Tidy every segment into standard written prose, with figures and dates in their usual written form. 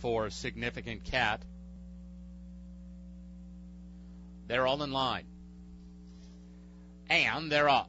For Significant Cat. They're all in line. And they're off.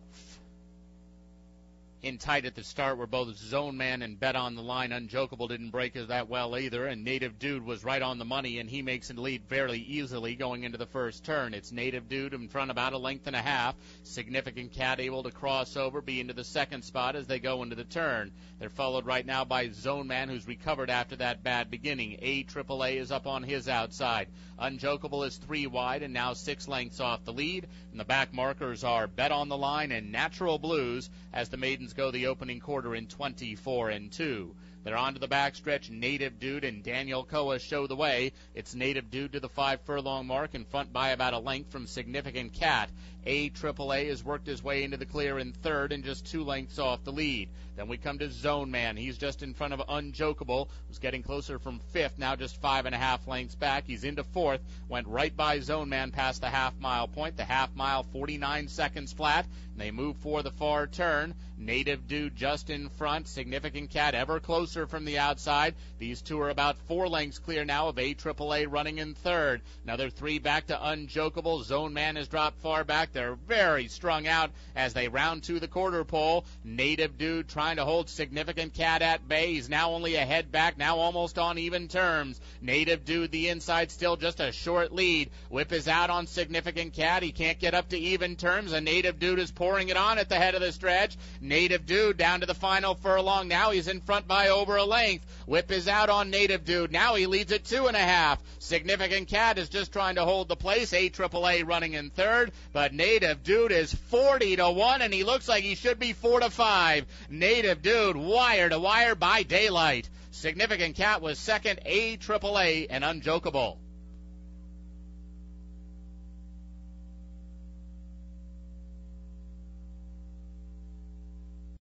In tight at the start were both Zone Man and Bet on the Line. Unjokeable didn't break as that well either, and Native Dude was right on the money, and he makes a lead fairly easily going into the first turn. It's Native Dude in front about a length and a half. Significant Cat able to cross over, be into the second spot as they go into the turn. They're followed right now by Zone Man, who's recovered after that bad beginning. AAA is up on his outside. Unjokeable is 3 wide and now 6 lengths off the lead. And the back markers are Bet on the Line and Natural Blues as the maidens go the opening quarter in 24-2. They're on to the backstretch. Native Dude and Daniel Koa show the way. It's Native Dude to the 5-furlong mark in front by about a length from Significant Cat. AAA has worked his way into the clear in third and just 2 lengths off the lead. Then we come to Zone Man. He's just in front of Unjokeable, who's getting closer from fifth, now just 5.5 lengths back. He's into fourth, went right by Zone Man past the half-mile point. The half-mile, 49 seconds flat, and they move for the far turn. Native Dude just in front. Significant Cat ever closer from the outside. These two are about 4 lengths clear now of AAA running in third. Another 3 back to Unjokeable. Zone Man has dropped far back. They're very strung out as they round to the quarter pole. Native Dude trying to hold Significant Cat at bay. He's now only a head back, now almost on even terms. Native Dude the inside, still just a short lead. Whip is out on Significant Cat. He can't get up to even terms, and Native Dude is pouring it on at the head of the stretch. Native Dude down to the final furlong. Now he's in front by over a length. Whip is out on Native Dude. Now he leads at 2.5. Significant Cat is just trying to hold the place. AAA running in third, but Native Dude is 40-1, and he looks like he should be 4-5. Native Dude wire to wire by daylight. Significant Cat was second. AAA and Unjokeable.